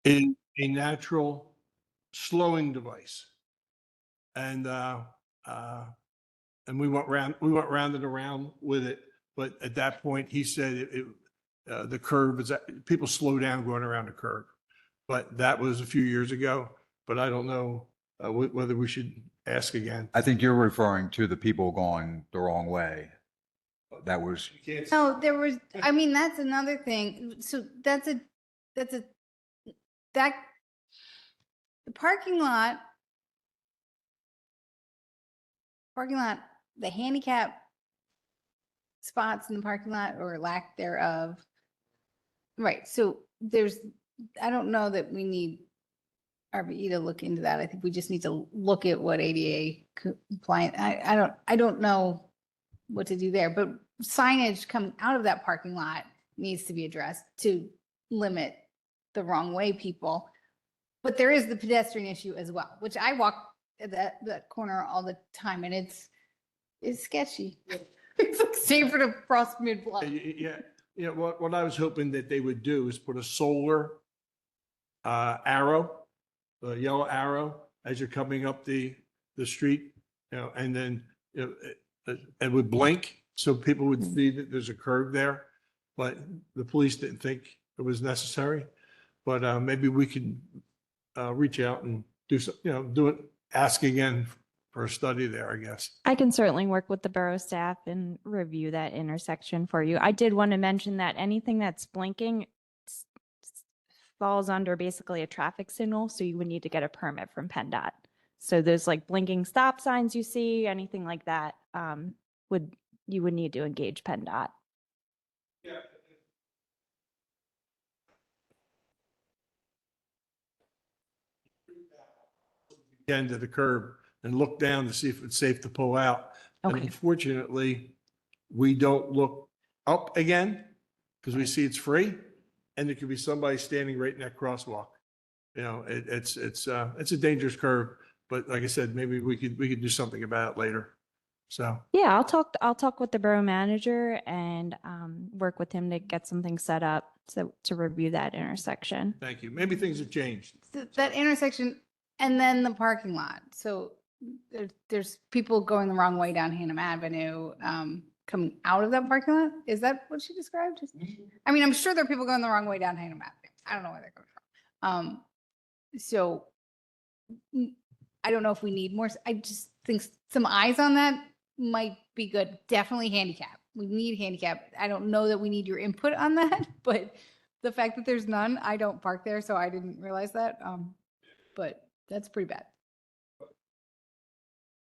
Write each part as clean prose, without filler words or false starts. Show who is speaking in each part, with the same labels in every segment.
Speaker 1: is a natural slowing device. And, and we went round and around with it. But at that point, he said the curve is, people slow down going around the curve. But that was a few years ago, but I don't know whether we should ask again.
Speaker 2: I think you're referring to the people going the wrong way. That was,
Speaker 1: You can't-
Speaker 3: No, there was, I mean, that's another thing. So that, the parking lot, the handicap spots in the parking lot or lack thereof. Right, so I don't know that we need RBE to look into that. I think we just need to look at what ADA compliant, I don't know what to do there, but signage coming out of that parking lot needs to be addressed to limit the wrong way people. But there is the pedestrian issue as well, which I walk at that corner all the time and it's sketchy. It's like Sanford across mid-block.
Speaker 1: Yeah, yeah, what I was hoping that they would do is put a solar arrow, a yellow arrow as you're coming up the street, and then it would blink so people would see that there's a curve there. But the police didn't think it was necessary. But maybe we could reach out and do some, ask again for a study there, I guess.
Speaker 4: I can certainly work with the borough staff and review that intersection for you. I did want to mention that anything that's blinking falls under basically a traffic signal, so you would need to get a permit from PennDOT. So those like blinking stop signs you see, anything like that, you would need to engage PennDOT.
Speaker 1: End of the curb and look down to see if it's safe to pull out. And
Speaker 4: Okay.
Speaker 1: unfortunately, we don't look up again because we see it's free, and there could be somebody standing right in that crosswalk. It's a dangerous curve, but like I said, maybe we could do something about it later. So
Speaker 4: Yeah, I'll talk with the borough manager and work with him to get something set up to review that intersection.
Speaker 1: thank you. Maybe things have changed.
Speaker 3: That intersection and then the parking lot. So there's people going the wrong way down Hannum Avenue, coming out of that parking lot. Is that what she described? I mean, I'm sure there are people going the wrong way down Hannum Avenue. I don't know where they're coming from. So I don't know if we need more. I just think some eyes on that might be good. Definitely handicap. We need handicap. I don't know that we need your input on that, but the fact that there's none, I don't park there, so I didn't realize that. But that's pretty bad.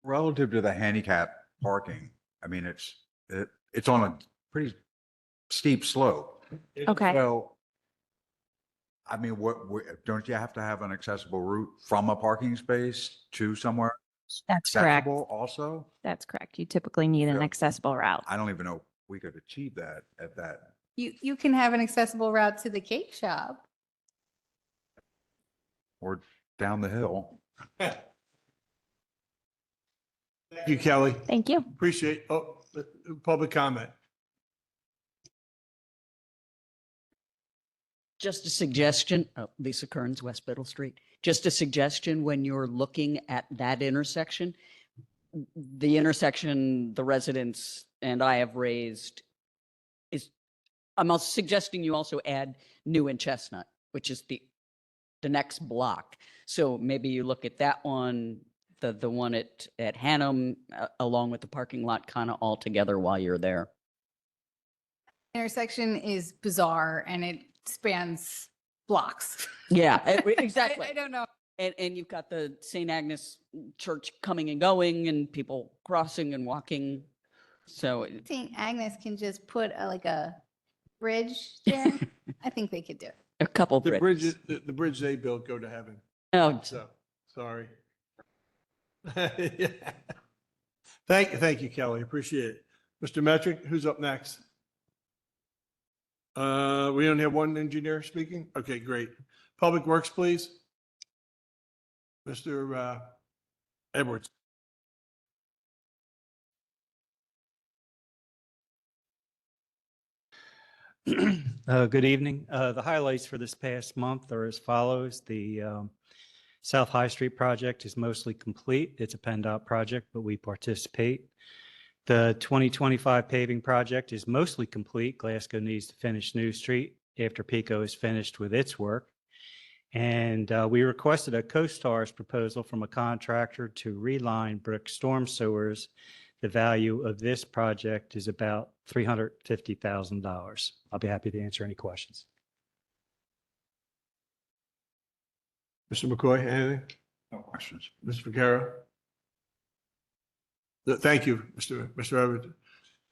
Speaker 2: relative to the handicap parking, I mean, it's on a pretty steep slope.
Speaker 4: Okay.
Speaker 2: So, I mean, don't you have to have an accessible route from a parking space to somewhere
Speaker 4: That's correct.
Speaker 2: accessible also?
Speaker 4: That's correct. You typically need an
Speaker 2: Yeah.
Speaker 4: accessible route.
Speaker 2: I don't even know if we could achieve that at that.
Speaker 3: You can have an accessible route to the cake shop.
Speaker 2: Or down the hill.
Speaker 1: Thank you, Kelly.
Speaker 4: Thank you.
Speaker 1: Appreciate, public comment.
Speaker 5: Just a suggestion, Lisa Kearns, West Biddle Street. Just a suggestion when you're looking at that intersection, the intersection the residents and I have raised is, I'm also suggesting you also add New and Chestnut, which is the next block. So maybe you look at that one, the one at Hannum, along with the parking lot kind of all together while you're there.
Speaker 3: Intersection is bizarre and it spans blocks.
Speaker 5: Yeah, exactly.
Speaker 3: I don't know.
Speaker 5: And you've got the St. Agnes Church coming and going and people crossing and walking. So
Speaker 3: St. Agnes can just put like a bridge there. I think they could do it.
Speaker 5: a couple
Speaker 1: The
Speaker 5: bridges.
Speaker 1: the bridge they built go to heaven.
Speaker 5: Oh,
Speaker 1: So, sorry. Thank you, Kelly. Appreciate it. Mr. Metric, who's up next? We only have one engineer speaking? Okay, great. Public Works, please. Mr. Edwards.
Speaker 6: Good evening. The highlights for this past month are as follows. The South High Street project is mostly complete. It's a PennDOT project, but we participate. The 2025 paving project is mostly complete. Glasgow needs to finish New Street after PICO is finished with its work. And we requested a CoStar's proposal from a contractor to reline brick storm sewers. The value of this project is about $350,000. I'll be happy to answer any questions.
Speaker 1: Mr. McCoy, anything?
Speaker 2: No questions.
Speaker 1: Mr. Vaquero? Thank you, Mr. Evans.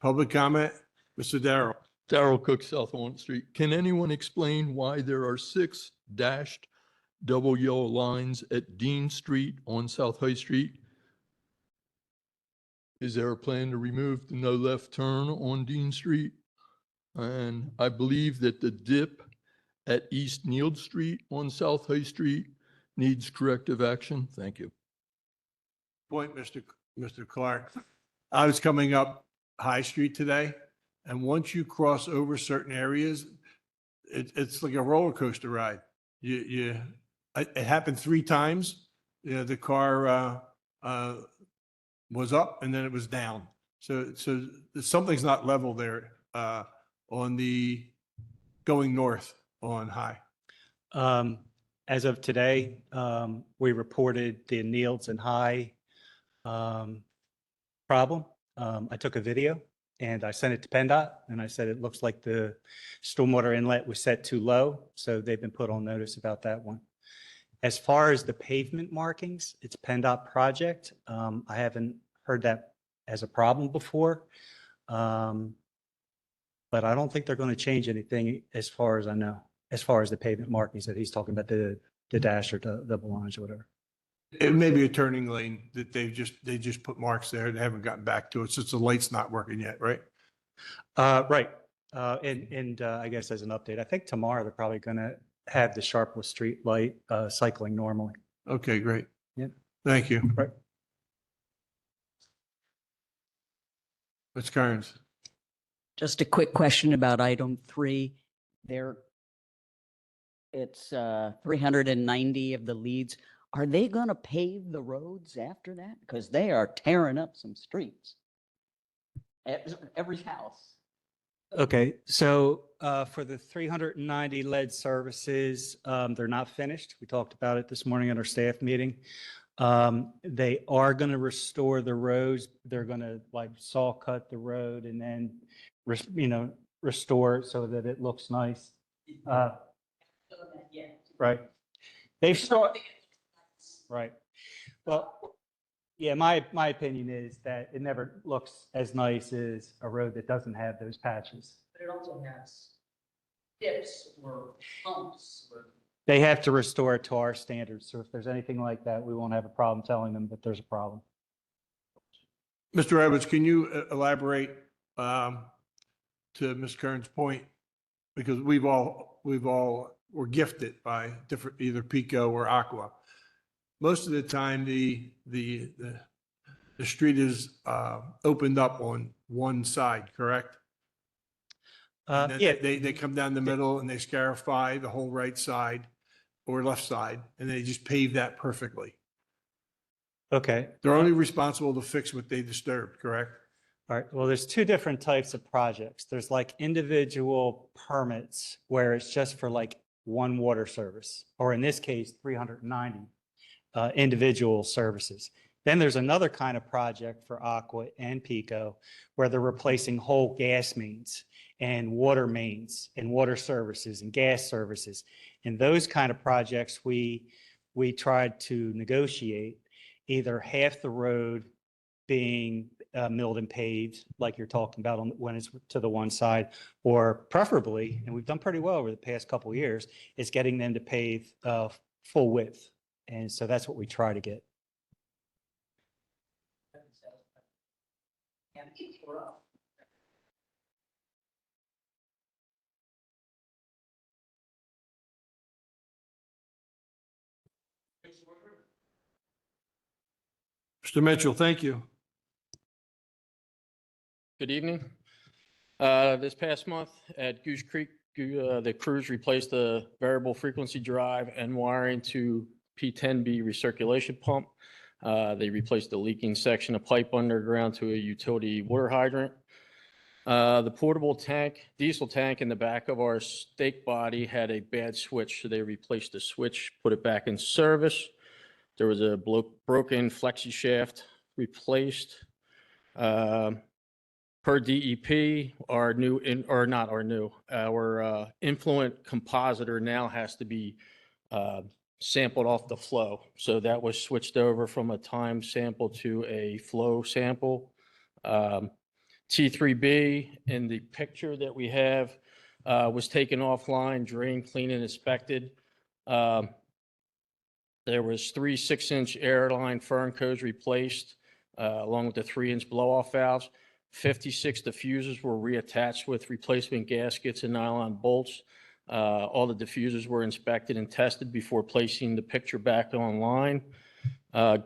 Speaker 1: Public comment, Mr. Darrell.
Speaker 7: Darrell Cook, South Walnut Street. Can anyone explain why there are 6 dashed double yellow lines at Dean Street on South High Street? Is there a plan to remove the no left turn on Dean Street? And I believe that the dip at East Neild Street on South High Street needs corrective action. Thank you.
Speaker 1: Point, Mr. Clark. I was coming up High Street today, and once you cross over certain areas, it's like a roller coaster ride. It happened 3 times. You know, the car was up and then it was down. So something's not level there on the going north on High.
Speaker 6: As of today, we reported the Nields and High problem. I took a video and I sent it to PennDOT and I said, it looks like the stormwater inlet was set too low. So they've been put on notice about that one. As far as the pavement markings, it's PennDOT project. I haven't heard that as a problem before. But I don't think they're going to change anything as far as I know, as far as the pavement markings that he's talking about, the dash or the double lines or whatever.
Speaker 1: It may be a turning lane that they just put marks there. They haven't gotten back to it since the light's not working yet, right?
Speaker 6: Right. And I guess as an update, I think tomorrow they're probably going to have the Sharpwood Street light cycling normally.
Speaker 1: Okay, great.
Speaker 6: Yep.
Speaker 1: Thank you.
Speaker 6: Right.
Speaker 1: Ms. Kearns.
Speaker 5: Just a quick question about item 3. It's 390 of the leads. Are they going to pave the roads after that? Because they are tearing up some streets. Every house.
Speaker 6: Okay, so for the 390 lead services, they're not finished. We talked about it this morning at our staff meeting. They are going to restore the roads. They're going to like saw cut the road and then, restore it so that it looks nice. Right. They've started. Right. Well, yeah, my opinion is that it never looks as nice as a road that doesn't have those patches.
Speaker 5: But it also has dips or humps.
Speaker 6: They have to restore it to our standards. So if there's anything like that, we won't have a problem telling them that there's a problem.
Speaker 1: Mr. Edwards, can you elaborate to Ms. Kern's point? Because we've all were gifted by different, either Pico or Aqua. Most of the time, the street is opened up on one side, correct? And then
Speaker 6: Yeah,
Speaker 1: they come down the middle and they scarify the whole right side or left side, and they just pave that perfectly.
Speaker 6: okay.
Speaker 1: They're only responsible to fix what they disturbed, correct?
Speaker 6: All right. Well, there's 2 different types of projects. There's like individual permits where it's just for like one water service, or in this case, 390 individual services. Then there's another kind of project for Aqua and Pico where they're replacing whole gas mains and water services and gas services. And those kind of projects, we tried to negotiate either half the road being milled and paved, like you're talking about when it's to the one side, or preferably, and we've done pretty well over the past couple of years, is getting them to pave full width. And so that's what we try to get.
Speaker 1: Mr. Mitchell, thank you.
Speaker 7: Good evening.
Speaker 8: This past month at Goose Creek, the crews replaced the variable frequency drive and wiring to P10B recirculation pump. They replaced the leaking section of pipe underground to a utility water hydrant. The portable tank, diesel tank in the back of our stake body had a bad switch, so they replaced the switch, put it back in service. There was a broken flexi shaft replaced. Per DEP, our influent compositor now has to be sampled off the flow. So that was switched over from a time sample to a flow sample. T3B in the picture that we have was taken offline, drained, cleaned, and inspected. There was 3 6-inch airline fern codes replaced, along with the 3-inch blow-off valves. 56 diffusers were reattached with replacement gaskets and nylon bolts. All the diffusers were inspected and tested before placing the picture back online.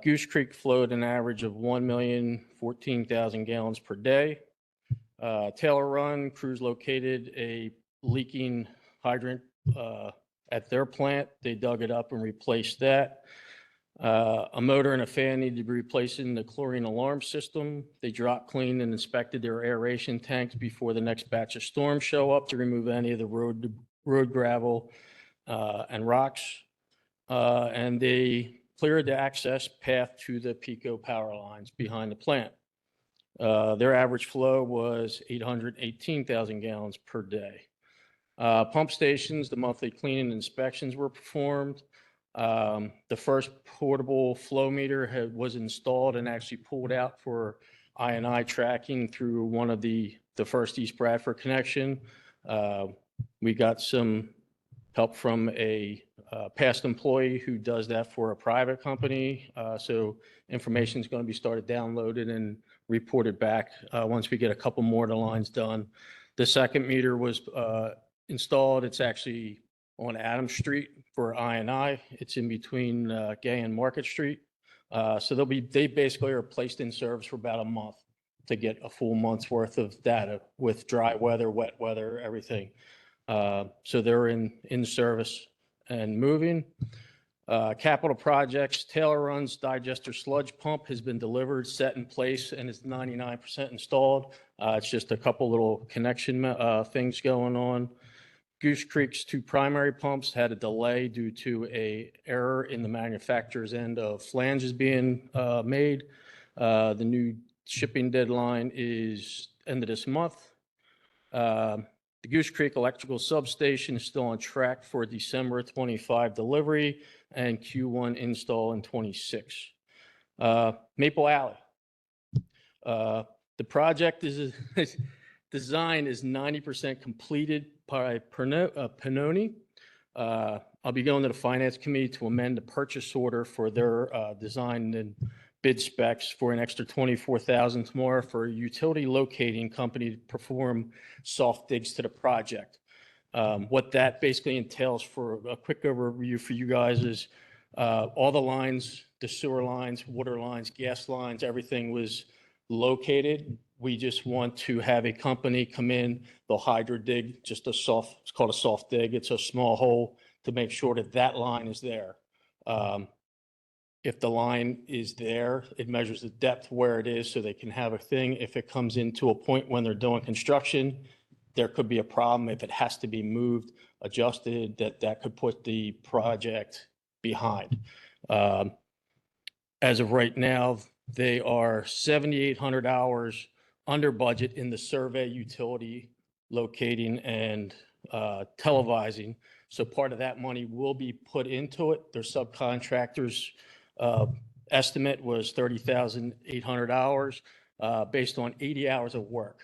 Speaker 8: Goose Creek flowed an average of 1,014,000 gallons per day. Taylor Run crews located a leaking hydrant at their plant. They dug it up and replaced that. A motor and a fan needed to be replaced in the chlorine alarm system. They drop cleaned and inspected their aeration tanks before the next batch of storms show up to remove any of the road gravel and rocks. And they cleared the access path to the Pico power lines behind the plant. Their average flow was 818,000 gallons per day. Pump stations, the monthly cleaning inspections were performed. The first portable flow meter was installed and actually pulled out for I&I tracking through one of the first East Bradford connection. We got some help from a past employee who does that for a private company. So information is going to be started downloaded and reported back once we get a couple more of the lines done. The second meter was installed. It's actually on Adams Street for I&I. It's in between Gay and Market Street. So they basically are placed in service for about a month to get a full month's worth of data with dry weather, wet weather, everything. So they're in service and moving. Capital projects, Taylor Run's digester sludge pump has been delivered, set in place, and is 99% installed. It's just a couple little connection things going on. Goose Creek's 2 primary pumps had a delay due to an error in the manufacturer's end of flanges being made. The new shipping deadline is end of this month. The Goose Creek electrical substation is still on track for December 25 delivery and Q1 install in 26. Maple Alley. The project design is 90% completed by Pannoni. I'll be going to the finance committee to amend the purchase order for their design and bid specs for an extra $24,000 more for a utility locating company to perform soft digs to the project. What that basically entails, for a quick overview for you guys, is all the lines, the sewer lines, water lines, gas lines, everything was located. We just want to have a company come in, they'll hydro dig, just it's called a soft dig. It's a small hole to make sure that that line is there. If the line is there, it measures the depth where it is so they can have a thing. If it comes into a point when they're doing construction, there could be a problem. If it has to be moved, adjusted, that could put the project behind. As of right now, they are 7,800 hours under budget in the survey, utility, locating, and televising. So part of that money will be put into it. Their subcontractors' estimate was 30,800 hours based on 80 hours of work.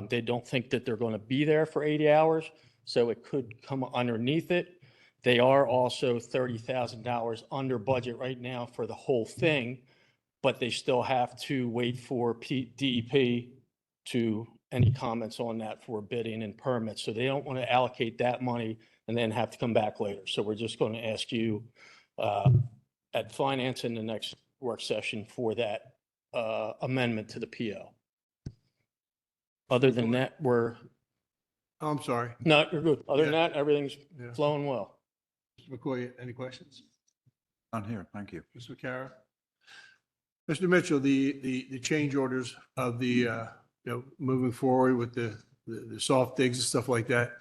Speaker 8: They don't think that they're going to be there for 80 hours, so it could come underneath it. They are also $30,000 under budget right now for the whole thing, but they still have to wait for DEP to any comments on that for bidding and permits. So they don't want to allocate that money and then have to come back later. So we're just going to ask you at finance in the next work session for that amendment to the PO. Other than that, we're,
Speaker 1: Oh, I'm sorry.
Speaker 8: no, you're good. Other than
Speaker 1: Yeah.
Speaker 8: that, everything's
Speaker 1: Yeah.
Speaker 8: flowing well.
Speaker 1: Mr. McCoy, any questions?
Speaker 2: None here. Thank you.
Speaker 1: Mr. Kara? Mr. Mitchell, the change orders of the, moving forward with the soft digs and stuff like that.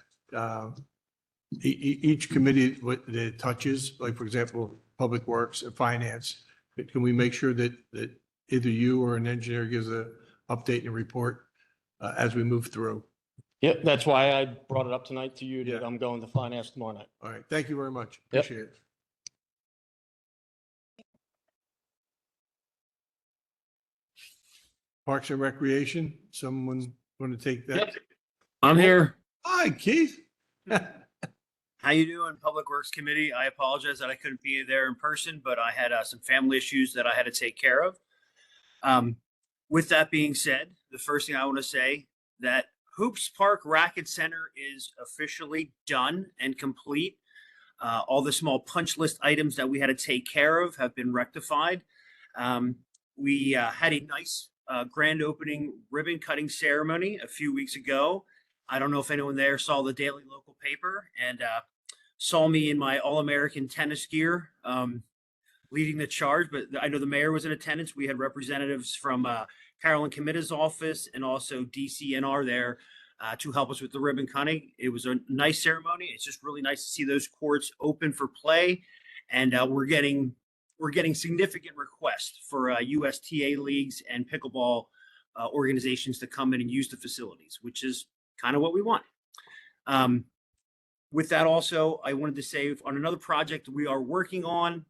Speaker 1: Each committee what it touches, like for example, Public Works and Finance, can we make sure that either you or an engineer gives a update and report as we move through?
Speaker 8: Yep, that's why I brought it up tonight to you that
Speaker 1: Yeah.
Speaker 8: I'm going to finance tomorrow night.
Speaker 1: All right, thank you very much.
Speaker 8: Yep.
Speaker 1: Appreciate it. Parks and Recreation, someone want to take that?
Speaker 9: Yep. I'm here.
Speaker 1: Hi, Keith.
Speaker 9: How you doing, Public Works Committee? I apologize that I couldn't be there in person, but I had some family issues that I had to take care of. With that being said, the first thing I want to say that Hoops Park Racket Center is officially done and complete. All the small punch list items that we had to take care of have been rectified. We had a nice grand opening ribbon cutting ceremony a few weeks ago. I don't know if anyone there saw the daily local paper and saw me in my All-American tennis gear leading the charge, but I know the mayor was in attendance. We had representatives from Carolyn Committa's office and also DCNR there to help us with the ribbon cutting. It was a nice ceremony. It's just really nice to see those courts open for play. And we're getting significant requests for USTA leagues and pickleball organizations to come in and use the facilities, which is kind of what we want. With that also, I wanted to say on another project we are working on,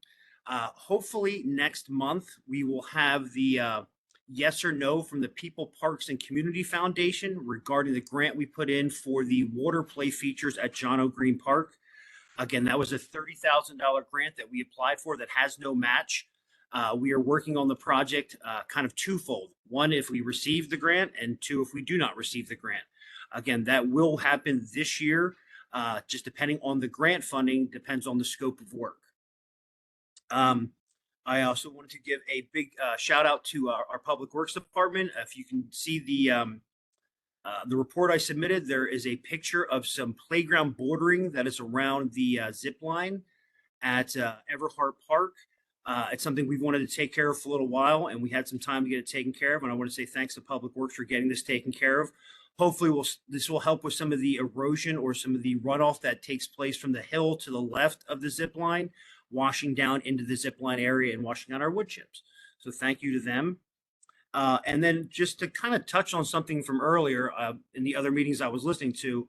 Speaker 9: hopefully next month, we will have the yes or no from the People Parks and Community Foundation regarding the grant we put in for the water play features at John O. Green Park. Again, that was a $30,000 grant that we applied for that has no match. We are working on the project kind of twofold. One, if we receive the grant, and two, if we do not receive the grant. Again, that will happen this year, just depending on the grant funding, depends on the scope of work. I also wanted to give a big shout out to our Public Works Department. If you can see the report I submitted, there is a picture of some playground bordering that is around the zip line at Everhart Park. It's something we've wanted to take care of for a little while, and we had some time to get it taken care of. And I want to say thanks to Public Works for getting this taken care of. Hopefully, this will help with some of the erosion or some of the runoff that takes place from the hill to the left of the zip line, washing down into the zip line area and washing out our wood chips. So thank you to them. And then just to kind of touch on something from earlier in the other meetings I was listening to,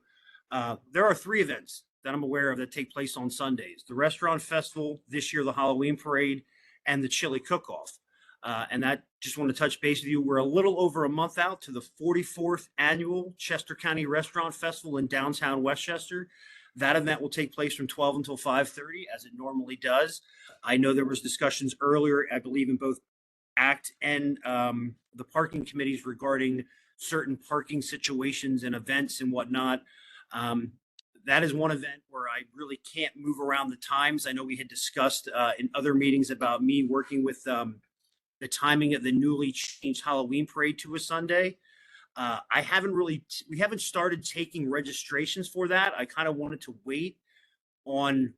Speaker 9: there are 3 events that I'm aware of that take place on Sundays: the Restaurant Festival, this year the Halloween Parade, and the Chili Cook-Off. And that, just want to touch base with you, we're a little over a month out to the 44th annual Chester County Restaurant Festival in downtown Westchester. That event will take place from 12 until 5:30, as it normally does. I know there was discussions earlier, I believe, in both ACT and the parking committees regarding certain parking situations and events and whatnot. That is one event where I really can't move around the times. I know we had discussed in other meetings about me working with the timing of the newly changed Halloween parade to a Sunday. We haven't started taking registrations for that. I kind of wanted to wait on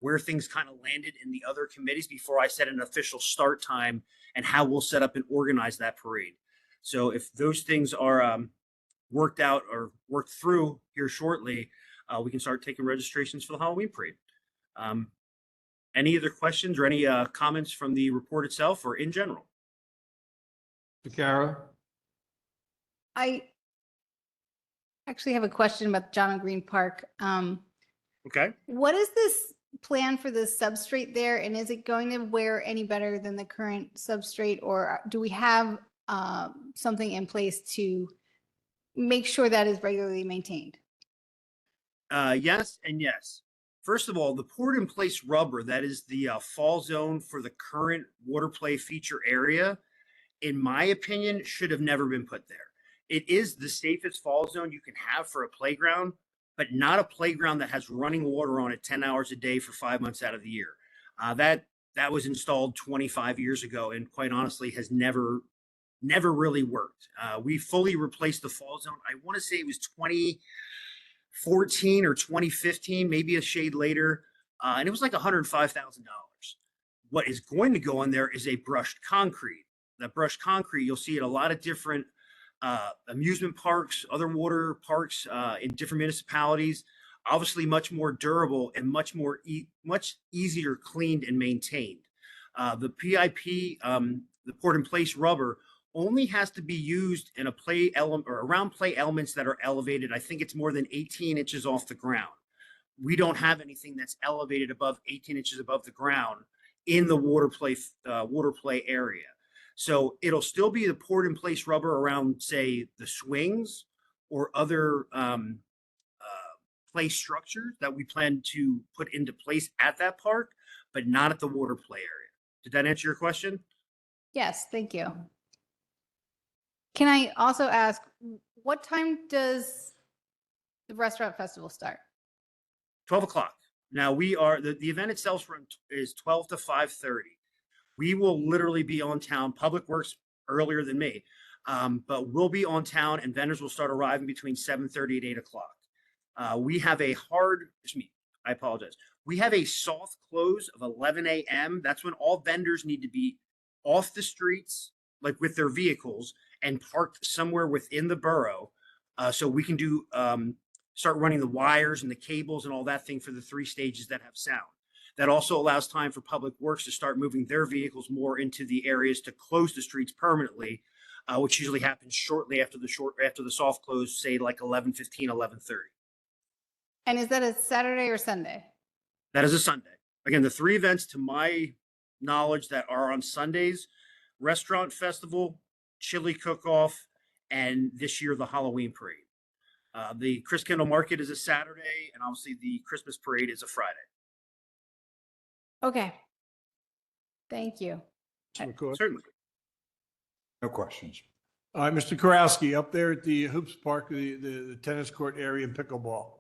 Speaker 9: where things kind of landed in the other committees before I set an official start time and how we'll set up and organize that parade. So if those things are worked out or worked through here shortly, we can start taking registrations for the Halloween parade. Any other questions or any comments from the report itself or in general?
Speaker 1: Kara?
Speaker 3: I actually have a question about John O. Green Park.
Speaker 9: Okay.
Speaker 3: What is this plan for the substrate there? And is it going to wear any better than the current substrate? Or do we have something in place to make sure that is regularly maintained?
Speaker 9: Yes and yes. First of all, the poured in place rubber, that is the fall zone for the current water play feature area, in my opinion, should have never been put there. It is the safest fall zone you can have for a playground, but not a playground that has running water on it 10 hours a day for 5 months out of the year. That was installed 25 years ago and quite honestly has never never really worked. We fully replaced the fall zone. I want to say it was 2014 or 2015, maybe a shade later. And it was like $105,000. What is going to go in there is a brushed concrete. That brushed concrete, you'll see at a lot of different amusement parks, other water parks in different municipalities. Obviously, much more durable and much easier cleaned and maintained. The PIP, the poured in place rubber, only has to be used in a play element or around play elements that are elevated. I think it's more than 18 inches off the ground. We don't have anything that's elevated above 18 inches above the ground in the water play area. So it'll still be the poured in place rubber around, say, the swings or other play structures that we plan to put into place at that park, but not at the water play area. Did that answer your question?
Speaker 3: Yes, thank you. Can I also ask, what time does the restaurant festival start?
Speaker 9: 12 o'clock. Now the event itself is 12 to 5:30. We will literally be on town. Public Works earlier than me, but we'll be on town and vendors will start arriving between 7:30 and 8 o'clock. We have I apologize. We have a soft close of 11 a.m. That's when all vendors need to be off the streets, like with their vehicles, and parked somewhere within the borough. So we can start running the wires and the cables and all that thing for the 3 stages that have sound. That also allows time for Public Works to start moving their vehicles more into the areas to close the streets permanently, which usually happens shortly after the soft close, say like 11:15, 11:30.
Speaker 3: And is that a Saturday or Sunday?
Speaker 9: That is a Sunday. Again, the 3 events to my knowledge that are on Sundays: Restaurant Festival, Chili Cook-Off, and this year the Halloween Parade. The Chris Kendall Market is a Saturday, and obviously the Christmas Parade is a Friday.
Speaker 3: Okay. Thank you.
Speaker 9: Certainly.
Speaker 2: No questions.
Speaker 1: All right, Mr. Korowski, up there at the Hoops Park, the tennis court area and pickleball.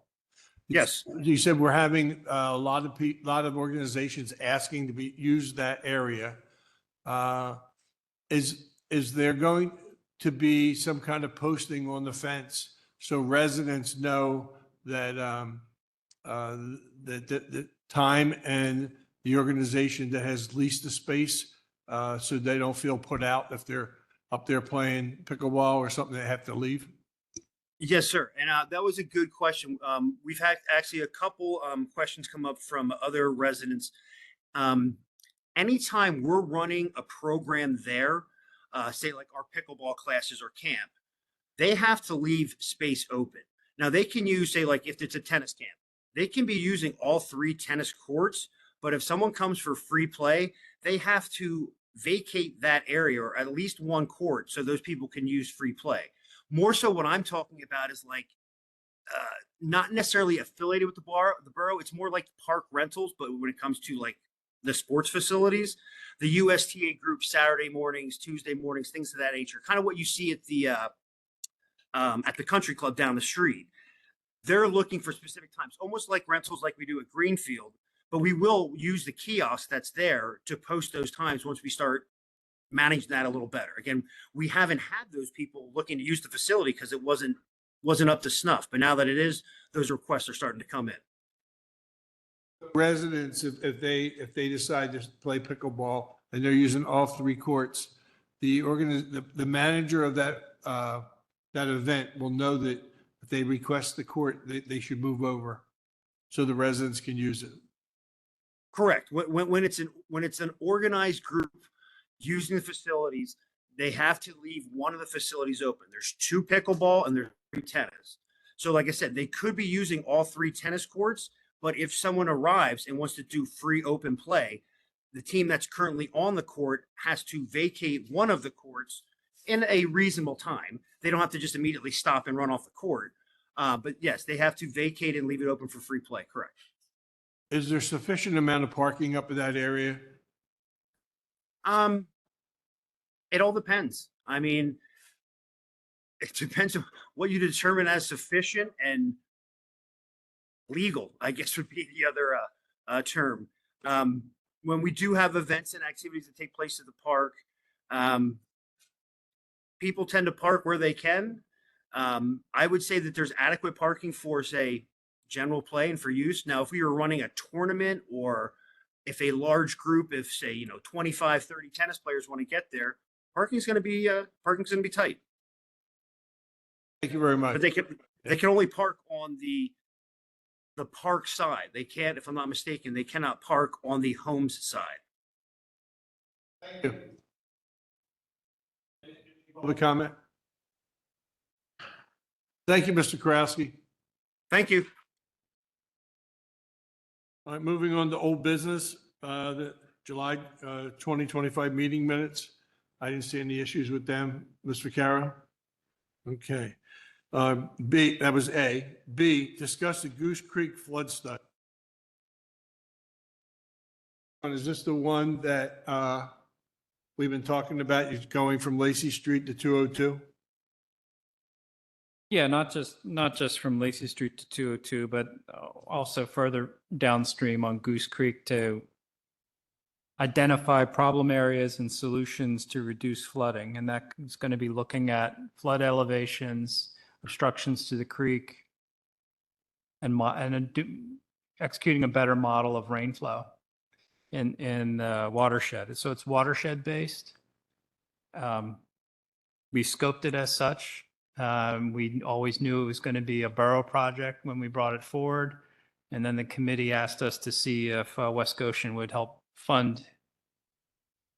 Speaker 9: Yes.
Speaker 1: You said we're having a lot of organizations asking to use that area. Is there going to be some kind of posting on the fence so residents know that the time and the organization that has leased the space, so they don't feel put out if they're up there playing pickleball or something, they have to leave?
Speaker 9: Yes, sir. And that was a good question. We've had actually a couple questions come up from other residents. Anytime we're running a program there, say like our pickleball classes or camp, they have to leave space open. Now they can use, say, like if it's a tennis camp, they can be using all 3 tennis courts, but if someone comes for free play, they have to vacate that area or at least 1 court so those people can use free play. More so what I'm talking about is like not necessarily affiliated with the borough. It's more like park rentals, but when it comes to like the sports facilities, the USTA group, Saturday mornings, Tuesday mornings, things of that nature, kind of what you see at the country club down the street. They're looking for specific times, almost like rentals like we do at Greenfield, but we will use the kiosk that's there to post those times once we start managing that a little better. Again, we haven't had those people looking to use the facility because it wasn't up to snuff, but now that it is, those requests are starting to come in.
Speaker 1: Residents, if they decide to play pickleball and they're using all 3 courts, the manager of that event will know that if they request the court, they should move over so the residents can use it.
Speaker 9: Correct. When it's an organized group using the facilities, they have to leave one of the facilities open. There's 2 pickleball and there's 3 tennis. So like I said, they could be using all 3 tennis courts, but if someone arrives and wants to do free open play, the team that's currently on the court has to vacate one of the courts in a reasonable time. They don't have to just immediately stop and run off the court. But yes, they have to vacate and leave it open for free play. Correct.
Speaker 1: Is there sufficient amount of parking up in that area?
Speaker 9: It all depends. I mean, it depends on what you determine as sufficient and legal, I guess would be the other term. When we do have events and activities that take place at the park, people tend to park where they can. I would say that there's adequate parking for, say, general play and for use. Now, if we were running a tournament, or if a large group, if say, 25, 30 tennis players want to get there, parking's going to be tight.
Speaker 1: Thank you very much.
Speaker 9: But they can only park on the park side. They can't, if I'm not mistaken, they cannot park on the homes side.
Speaker 1: Thank you. Public comment? Thank you, Mr. Karowski.
Speaker 9: Thank you.
Speaker 1: All right, moving on to old business, the July 2025 meeting minutes. I didn't see any issues with them. Mr. Carroll? Okay. B, that was A. B, discuss the Goose Creek flood study. Is this the one that we've been talking about? Is going from Lacey Street to 202?
Speaker 10: Yeah, not just from Lacey Street to 202, but also further downstream on Goose Creek to identify problem areas and solutions to reduce flooding. And that is going to be looking at flood elevations, obstructions to the creek, and executing a better model of rain flow in the watershed. So it's watershed based. We scoped it as such. We always knew it was going to be a borough project when we brought it forward. And then the committee asked us to see if West Goshen would help fund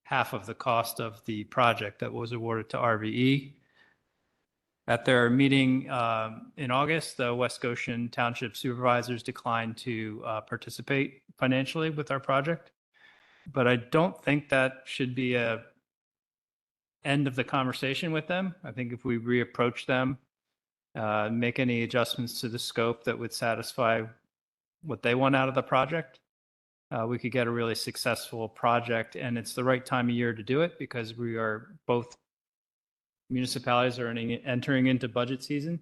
Speaker 10: half of the cost of the project that was awarded to RVE. At their meeting in August, the West Goshen Township supervisors declined to participate financially with our project. But I don't think that should be a end of the conversation with them. I think if we reapproach them, make any adjustments to the scope that would satisfy what they want out of the project, we could get a really successful project. And it's the right time of year to do it because we are both municipalities are entering into budget season.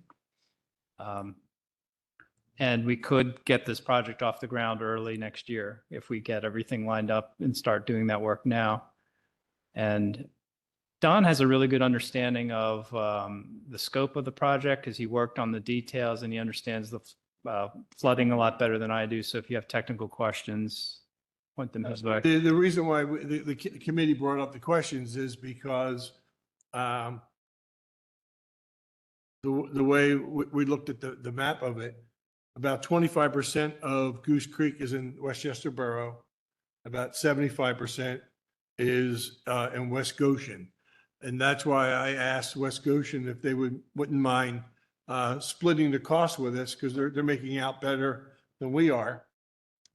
Speaker 10: And we could get this project off the ground early next year if we get everything lined up and start doing that work now. And Don has a really good understanding of the scope of the project because he worked on the details and he understands the flooding a lot better than I do. So if you have technical questions, point them his way.
Speaker 1: The reason why the committee brought up the questions is because the way we looked at the map of it, about 25% of Goose Creek is in Westchester Borough. About 75% is in West Goshen. And that's why I asked West Goshen if they wouldn't mind splitting the cost with us because they're making out better than we are.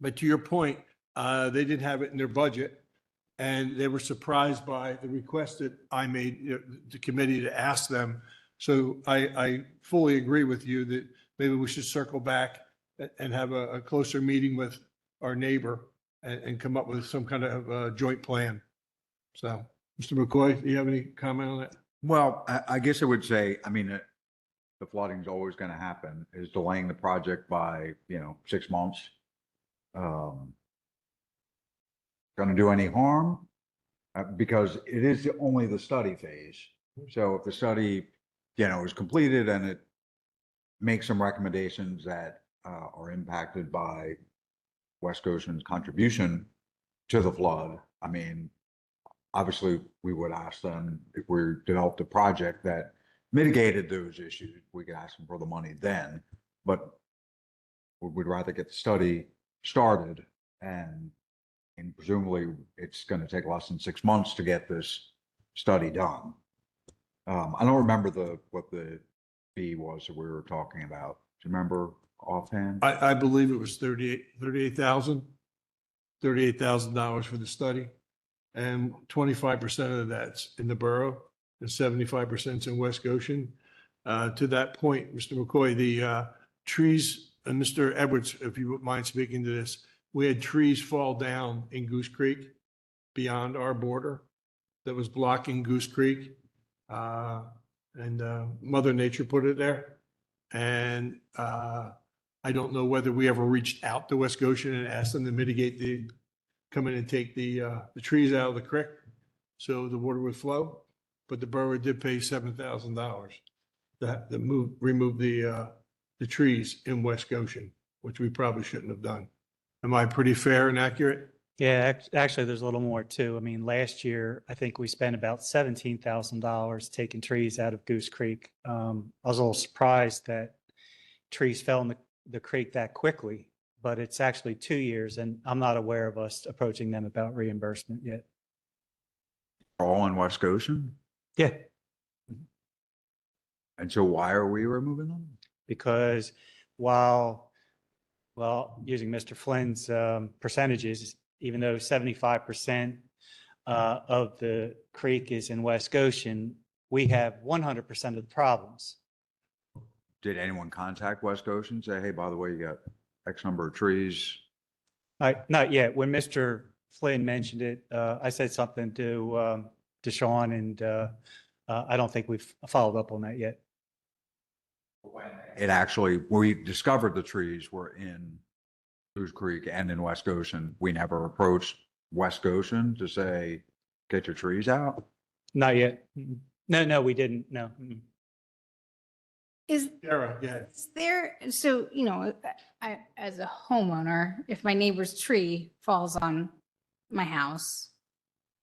Speaker 1: But to your point, they didn't have it in their budget. And they were surprised by the request that I made the committee to ask them. So I fully agree with you that maybe we should circle back and have a closer meeting with our neighbor and come up with some kind of joint plan. So, Mr. McCoy, do you have any comment on that?
Speaker 2: Well, I guess I would say, I mean, the flooding's always going to happen. Is delaying the project by, 6 months going to do any harm? Because it is only the study phase. So if the study, is completed and it makes some recommendations that are impacted by West Goshen's contribution to the flood, I mean, obviously we would ask them if we developed a project that mitigated those issues, we could ask them for the money then, but we'd rather get the study started and presumably it's going to take less than 6 months to get this study done. I don't remember what the fee was that we were talking about. Do you remember offhand?
Speaker 1: I believe it was $38,000 for the study. And 25% of that's in the borough and 75% is in West Goshen. To that point, Mr. McCoy, the trees, and Mr. Edwards, if you wouldn't mind speaking to this, we had trees fall down in Goose Creek beyond our border that was blocking Goose Creek. And Mother Nature put it there. And I don't know whether we ever reached out to West Goshen and asked them to come in and take the trees out of the creek so the water would flow. but the borough did pay $7,000 to remove the trees in West Goshen, which we probably shouldn't have done. Am I pretty fair and accurate?
Speaker 6: Yeah, actually, there's a little more too. I mean, last year, I think we spent about $17,000 taking trees out of Goose Creek. I was a little surprised that trees fell in the creek that quickly, but it's actually 2 years, and I'm not aware of us approaching them about reimbursement yet.
Speaker 2: All in West Goshen?
Speaker 6: Yeah,
Speaker 2: And so why are we removing them?
Speaker 6: because well, using Mr. Flynn's percentages, even though 75% of the creek is in West Goshen, we have 100% of the problems.
Speaker 2: Did anyone contact West Goshen, say, hey, by the way, you got X number of trees?
Speaker 6: Not yet. When Mr. Flynn mentioned it, I said something to Sean, and I don't think we've followed up on that yet.
Speaker 2: It actually, we discovered the trees were in Goose Creek and in West Goshen. We never approached West Goshen to say, get your trees out.
Speaker 6: Not yet. Mm-mm. No, we didn't. No. Mm-mm.
Speaker 3: Is
Speaker 1: Sarah, yeah.
Speaker 3: Is there, so, I, as a homeowner, if my neighbor's tree falls on my house,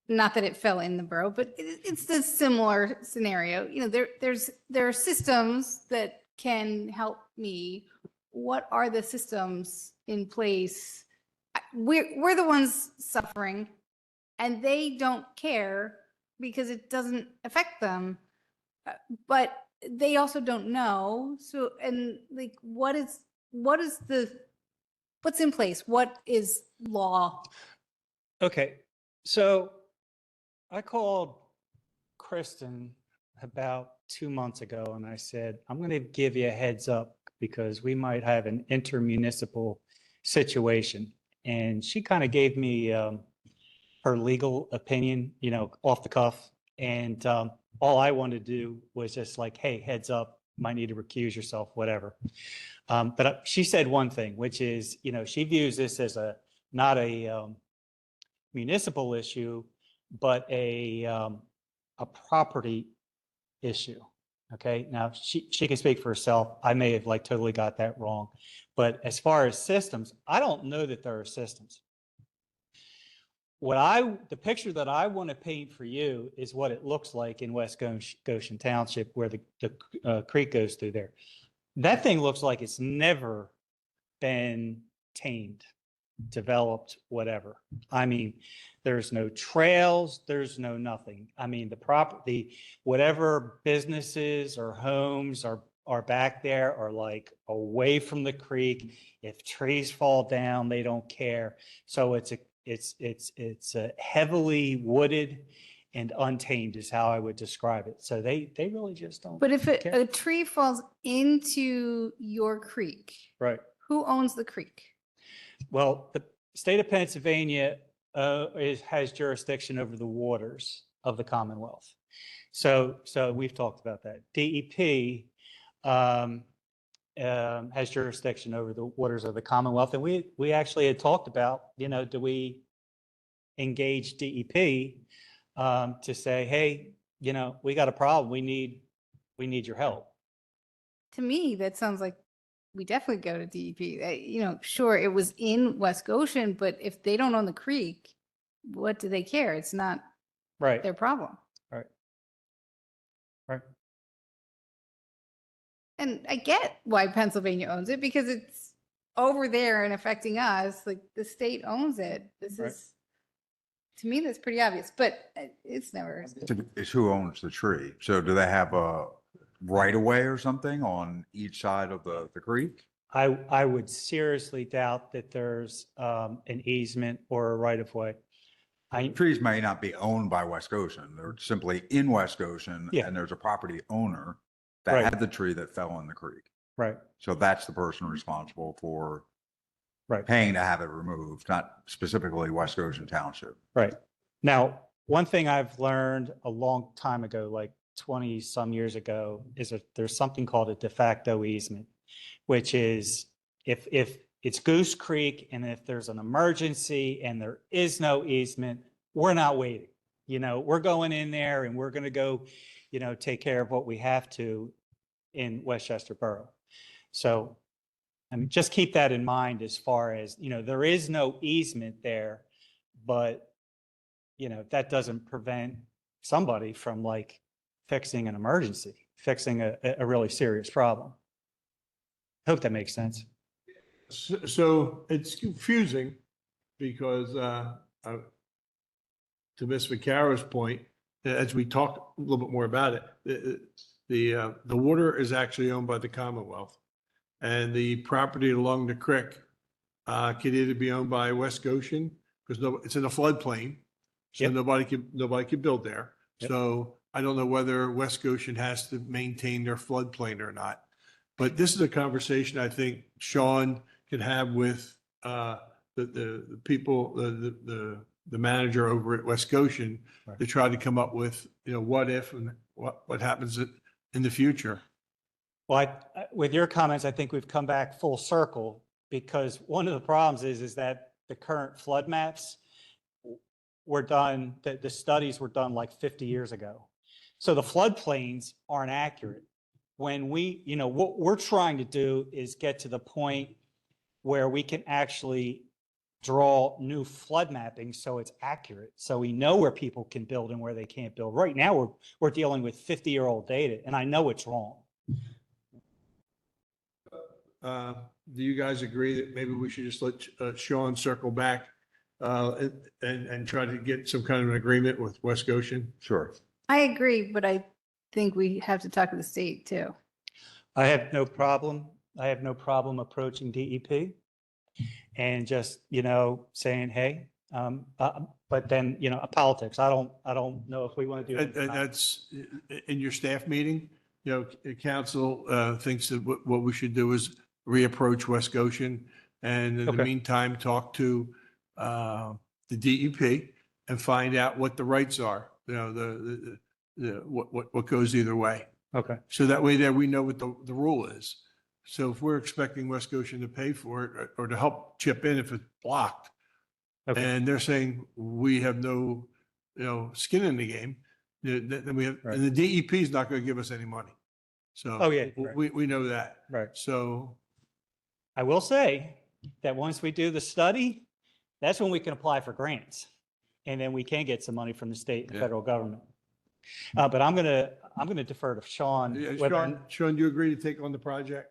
Speaker 3: not that it fell in the borough, but it's a similar scenario, there are systems that can help me. What are the systems in place? We're the ones suffering, and they don't care because it doesn't affect them. But they also don't know. So, and like, what's in place? What is law?
Speaker 6: Okay, so I called Kristen about 2 months ago, and I said, I'm going to give you a heads up because we might have an intermunicipal situation. And she kind of gave me her legal opinion, off the cuff. And all I wanted to do was just like, hey, heads up, might need to recuse yourself, whatever. But she said one thing, which is, she views this as not a municipal issue, but a property issue. Okay. Now she can speak for herself. I may have totally got that wrong, but as far as systems, I don't know that there are systems. The picture that I want to paint for you is what it looks like in West Goshen Township, where the creek goes through there. That thing looks like it's never been tamed, developed, whatever. I mean, there's no trails, there's no nothing. I mean, whatever businesses or homes are back there are away from the creek. If trees fall down, they don't care. So it's a heavily wooded and untamed is how I would describe it. So they really just don't.
Speaker 3: But if
Speaker 6: care.
Speaker 3: a tree falls into your creek,
Speaker 6: Right.
Speaker 3: who owns the creek?
Speaker 6: Well, the state of Pennsylvania has jurisdiction over the waters of the Commonwealth. So we've talked about that. DEP has jurisdiction over the waters of the Commonwealth. And we actually had talked about, do we engage DEP to say, hey, we got a problem. We need your help.
Speaker 3: To me, that sounds like we definitely go to DEP. Sure, it was in West Goshen, but if they don't own the creek, what do they care? It's not
Speaker 6: Right.
Speaker 3: their problem.
Speaker 6: Right.
Speaker 3: And I get why Pennsylvania owns it because it's over there and affecting us. Like the state owns it. This
Speaker 6: Right.
Speaker 3: is, to me, that's pretty obvious, but it's never.
Speaker 2: It's who owns the tree. So do they have a right of way or something on each side of the creek?
Speaker 6: I would seriously doubt that there's an easement or a right of way.
Speaker 2: Trees may not be owned by West Goshen. They're simply in West Goshen,
Speaker 6: Yeah.
Speaker 2: and there's a property owner that
Speaker 6: Right.
Speaker 2: had the tree that fell in the creek.
Speaker 6: Right.
Speaker 2: So that's the person responsible for
Speaker 6: Right.
Speaker 2: paying to have it removed, not specifically West Goshen Township.
Speaker 6: Right. Now, one thing I've learned a long time ago, like 20 some years ago, is that there's something called a de facto easement, which is if it's Goose Creek and if there's an emergency and there is no easement, we're not waiting. You know, we're going in there and we're going to go, take care of what we have to in Westchester Borough. So, I mean, just keep that in mind as far as, there is no easement there, but, that doesn't prevent somebody from like fixing an emergency, fixing a really serious problem. Hope that makes sense.
Speaker 1: So it's confusing because, to Ms. Vaccara's point, as we talk a little bit more about it, the water is actually owned by the Commonwealth. And the property along the creek could either be owned by West Goshen, because it's in a floodplain. So
Speaker 6: Yep.
Speaker 1: nobody could build there.
Speaker 6: Yep.
Speaker 1: So I don't know whether West Goshen has to maintain their floodplain or not. But this is a conversation I think Sean could have with the people, the manager over at West Goshen,
Speaker 6: Right.
Speaker 1: to try to come up with, what if and what happens in the future.
Speaker 6: Well, with your comments, I think we've come back full circle, because one of the problems is that the current flood maps were done, the studies were done like 50 years ago. So the floodplains aren't accurate. When what we're trying to do is get to the point where we can actually draw new flood mapping so it's accurate. So we know where people can build and where they can't build. Right now, we're dealing with 50-year-old data, and I know it's wrong.
Speaker 1: Do you guys agree that maybe we should just let Sean circle back and try to get some kind of an agreement with West Goshen?
Speaker 2: Sure.
Speaker 3: I agree, but I think we have to talk to the state too.
Speaker 6: I have no problem. I have no problem approaching DEP and just, saying, hey, but then, politics. I don't know if we want to do
Speaker 1: And
Speaker 6: that.
Speaker 1: that's in your staff meeting, council thinks that what we should do is reapproach West Goshen, and in the
Speaker 6: Okay.
Speaker 1: meantime, talk to the DEP and find out what the rights are, what goes either way.
Speaker 6: Okay.
Speaker 1: So that way there, we know what the rule is. So if we're expecting West Goshen to pay for it or to help chip in if it's blocked,
Speaker 6: Okay.
Speaker 1: and they're saying we have no, skin in the game, then we have,
Speaker 6: Right.
Speaker 1: and the DEP is not going to give us any money. So.
Speaker 6: Oh, yeah, right.
Speaker 1: We know that.
Speaker 6: Right.
Speaker 1: So,
Speaker 6: I will say that once we do the study, that's when we can apply for grants. And then we can get some money from the state and
Speaker 1: Yeah.
Speaker 6: federal government. But I'm gonna defer to Sean.
Speaker 1: yeah,
Speaker 6: whether-
Speaker 1: Sean, do you agree to take on the project?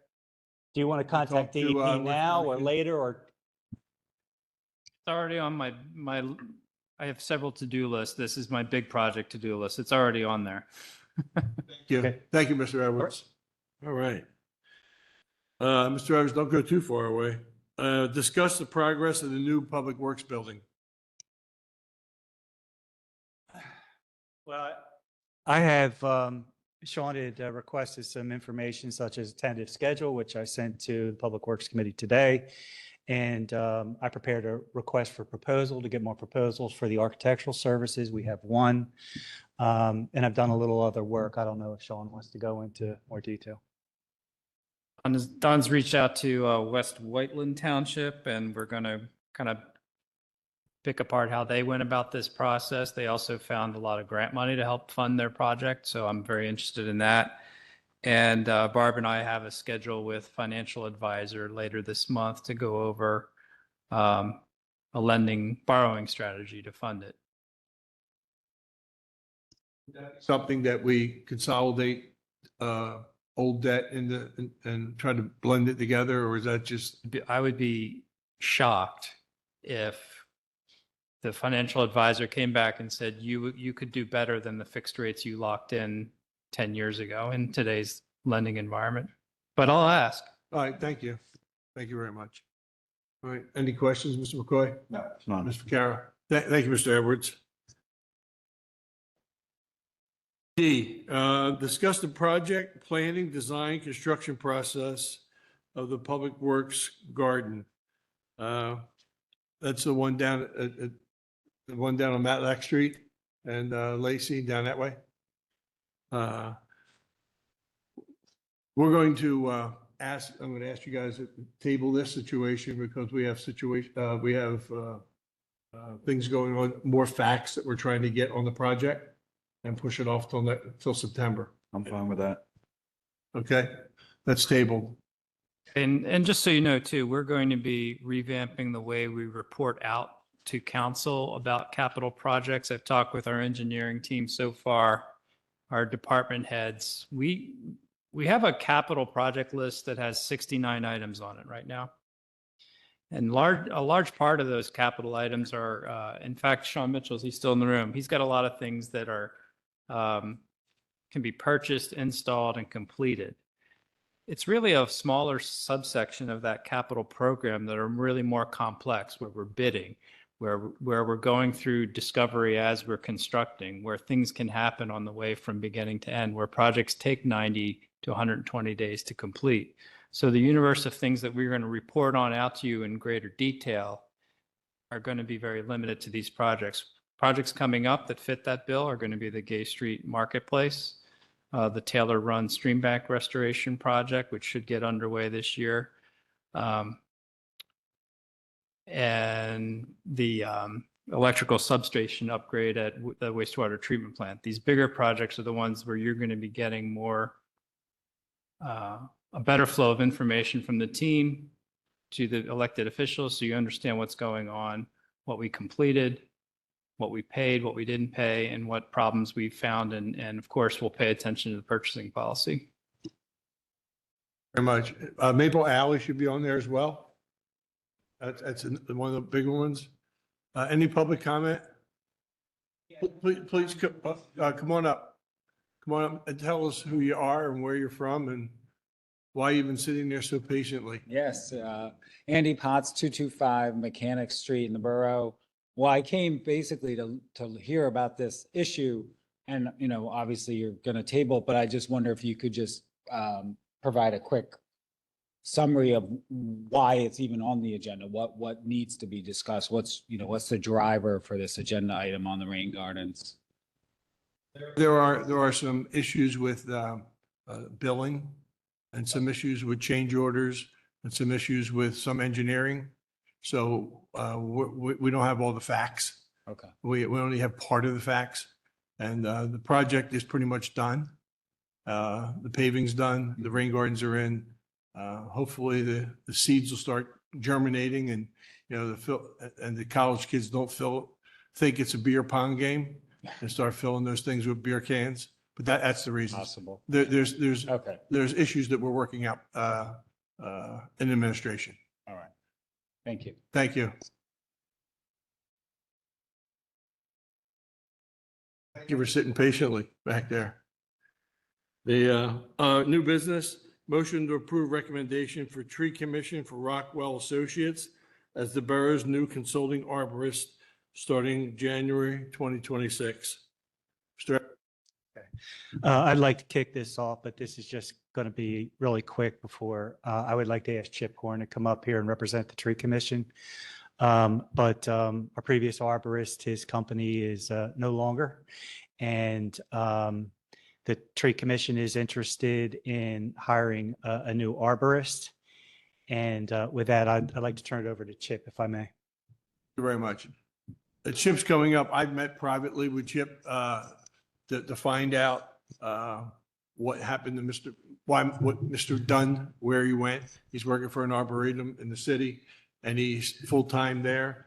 Speaker 6: Do you want to contact
Speaker 1: to,
Speaker 6: DEP
Speaker 1: West
Speaker 6: now or
Speaker 1: Goshen?
Speaker 6: later, or?
Speaker 10: It's already on my, I have several to-do lists. This is my big project to-do list. It's already on there.
Speaker 1: Thank you.
Speaker 6: Okay.
Speaker 1: Thank you, Mr. Edwards. All right. Mr. Edwards, don't go too far away. Discuss the progress of the new Public Works building.
Speaker 6: Well, I have, Sean had requested some information such as tentative schedule, which I sent to the Public Works Committee today. And I prepared a request for proposal to get more proposals for the architectural services. We have one. And I've done a little other work. I don't know if Sean wants to go into more detail.
Speaker 10: Don's reached out to West Whiteland Township, and we're going to kind of pick apart how they went about this process. They also found a lot of grant money to help fund their project, so I'm very interested in that. And Barb and I have a schedule with financial advisor later this month to go over a borrowing strategy to fund it.
Speaker 1: Something that we consolidate old debt and try to blend it together, or is that just?
Speaker 10: I would be shocked if the financial advisor came back and said, you could do better than the fixed rates you locked in 10 years ago in today's lending environment. But I'll ask.
Speaker 1: All right, thank you. Thank you very much. All right, any questions, Mr. McCoy?
Speaker 2: No, it's not.
Speaker 1: Mr. Kara? Thank you, Mr. Edwards. D, discuss the project, planning, design, construction process of the Public Works Garden. That's the one down the one down on Matlack Street and Lacey down that way. We're going to I'm going to ask you guys to table this situation because we have things going on, more facts that we're trying to get on the project and push it off till September.
Speaker 2: I'm fine with that.
Speaker 1: Okay? That's tabled.
Speaker 10: And just so you know too, we're going to be revamping the way we report out to council about capital projects. I've talked with our engineering team so far, our department heads. We have a capital project list that has 69 items on it right now. And a large part of those capital items are, in fact, Sean Mitchell, he's still in the room. He's got a lot of things that are, can be purchased, installed, and completed. It's really a smaller subsection of that capital program that are really more complex, where we're bidding, where we're going through discovery as we're constructing, where things can happen on the way from beginning to end, where projects take 90 to 120 days to complete. So the universe of things that we're going to report on out to you in greater detail are going to be very limited to these projects. Projects coming up that fit that bill are going to be the Gay Street Marketplace, the Taylor Run Stream Bank Restoration Project, which should get underway this year, and the electrical substation upgrade at the wastewater treatment plant. These bigger projects are the ones where you're going to be getting more, a better flow of information from the team to the elected officials, so you understand what's going on, what we completed, what we paid, what we didn't pay, and what problems we found. And of course, we'll pay attention to the purchasing policy.
Speaker 1: Very much. Maple Alley should be on there as well. That's one of the bigger ones. Any public comment? Please come on up. Come on up and tell us who you are and where you're from and why you've been sitting there so patiently.
Speaker 11: Yes, Andy Potts, 225 Mechanic Street in the borough. Well, I came basically to hear about this issue, and, you know, obviously you're going to table, but I just wonder if you could just provide a quick summary of why it's even on the agenda, what needs to be discussed, what's the driver for this agenda item on the rain gardens?
Speaker 1: There are some issues with billing and some issues with change orders and some issues with some engineering. So we don't have all the facts.
Speaker 11: Okay.
Speaker 1: We only have part of the facts. And the project is pretty much done. The paving's done, the rain gardens are in. Hopefully the seeds will start germinating and, you know, the college kids don't think it's a beer pong game and start filling those things with beer cans. But that's the reason.
Speaker 11: Possible.
Speaker 1: There's
Speaker 11: Okay.
Speaker 1: there's issues that we're working out in administration.
Speaker 11: All right. Thank you.
Speaker 1: Thank you. Thank you for sitting patiently back there. The new business, motion to approve recommendation for tree commission for Rockwell Associates as the borough's new consulting arborist starting January 2026. Mr.
Speaker 6: I'd like to kick this off, but this is just going to be really quick before I would like to ask Chip Horn to come up here and represent the tree commission. But our previous arborist, his company is no longer. And the tree commission is interested in hiring a new arborist. And with that, I'd like to turn it over to Chip, if I may.
Speaker 1: Thank you very much. Chip's coming up. I've met privately with Chip to find out what happened to what Mr. Dunn, where he went. He's working for an arboretum in the city and he's full-time there.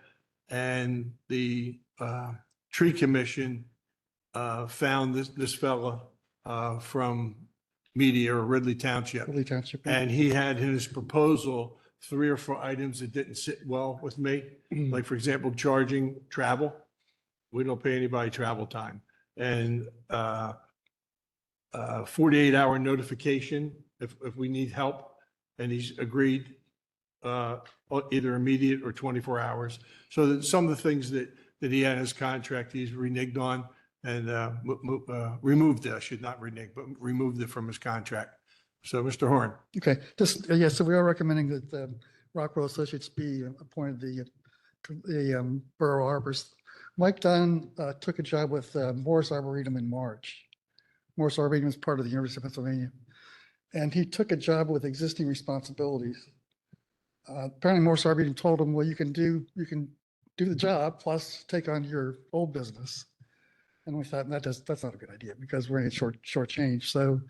Speaker 1: And the tree commission found this fella from Media or Ridley Township.
Speaker 12: Ridley Township.
Speaker 1: And he had in his proposal 3 or 4 items that didn't sit well with me. Like, for example, charging travel. We don't pay anybody travel time. And 48-hour notification if we need help. And he's agreed either immediate or 24 hours. So that some of the things that he had in his contract, he's reneged on and removed it. I should not renege, but removed it from his contract. So Mr. Horn.
Speaker 12: Okay, just, yeah, so we are recommending that Rockwell Associates be appointed the borough arborist. Mike Dunn took a job with Morris Arboretum in March. Morris Arboretum is part of the University of Pennsylvania. And he took a job with existing responsibilities. Apparently Morris Arboretum told him, well, you can do the job plus take on your old business. And we thought that's not a good idea because we're going to get short change. So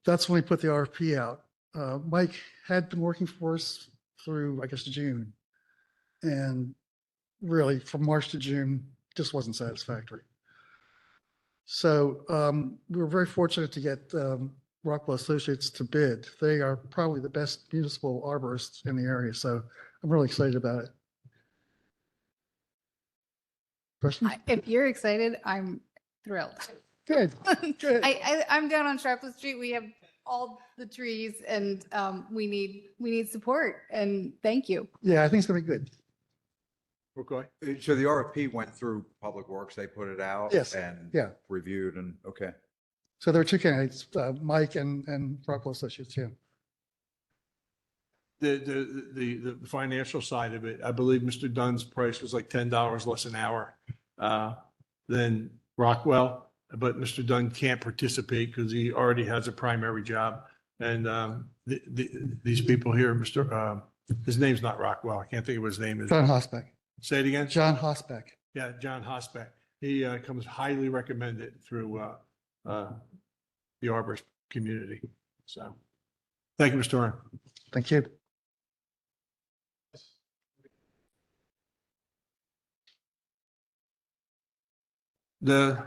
Speaker 12: that's when we put the RFP out. Mike had been working for us through, I guess, June. And really from March to June, just wasn't satisfactory. So we were very fortunate to get Rockwell Associates to bid. They are probably the best municipal arborists in the area. So I'm really excited about it. Questions?
Speaker 3: If you're excited, I'm thrilled.
Speaker 12: Good, good.
Speaker 3: I'm down on Sharpless Street. We have all the trees and we need support and thank you.
Speaker 12: Yeah, I think it's going to be good.
Speaker 1: Okay.
Speaker 2: So the RFP went through Public Works, they put it out?
Speaker 12: Yes,
Speaker 2: And
Speaker 12: yeah.
Speaker 2: reviewed and, okay.
Speaker 12: So there were two candidates, Mike and Rockwell Associates, yeah.
Speaker 1: The financial side of it, I believe Mr. Dunn's price was like $10 less an hour than Rockwell. But Mr. Dunn can't participate because he already has a primary job. And these people here, his name's not Rockwell. I can't think of what his name is.
Speaker 12: John Hosbeck.
Speaker 1: Say it again?
Speaker 12: John Hosbeck.
Speaker 1: Yeah, John Hosbeck. He comes highly recommended through the arborist community. So, thank you, Mr. Oren.
Speaker 12: Thank you.
Speaker 1: The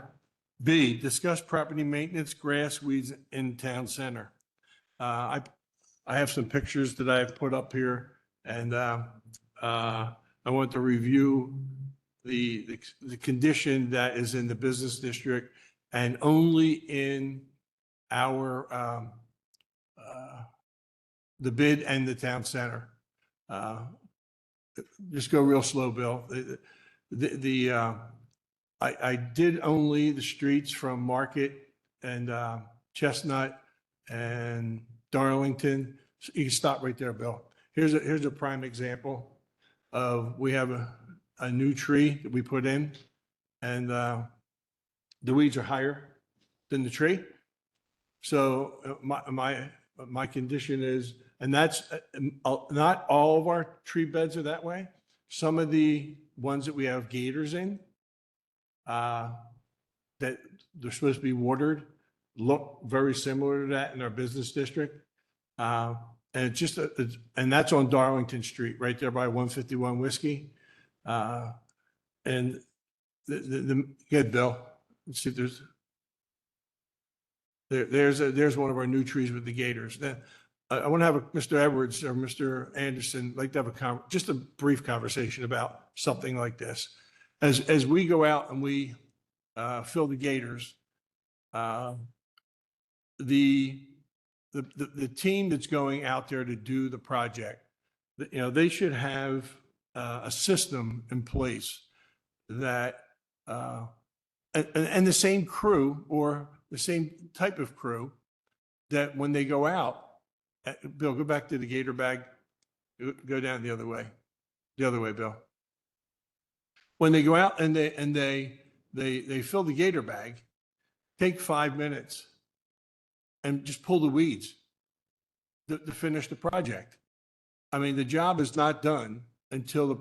Speaker 1: B, discuss property maintenance, grass, weeds in town center. I have some pictures that I've put up here and I want to review the condition that is in the business district and only in our the bid and the town center. Just go real slow, Bill. I did only the streets from Market and Chestnut and Darlington. So you can stop right there, Bill. Here's a prime example of, we have a new tree that we put in and the weeds are higher than the tree. So my condition is, and that's not all of our tree beds are that way. Some of the ones that we have gators in, that they're supposed to be watered, look very similar to that in our business district. And it's just, and that's on Darlington Street, right there by 151 Whiskey. And good, Bill. Let's see if there's one of our new trees with the gators. Then I want to have Mr. Edwards or Mr. Anderson like to have just a brief conversation about something like this. As we go out and we fill the gators, the team that's going out there to do the project, they should have a system in place that and the same crew or the same type of crew that when they go out, Bill, go back to the gator bag, go down the other way, Bill. When they go out and they fill the gator bag, take 5 minutes and just pull the weeds to finish the project. I mean, the job is not done until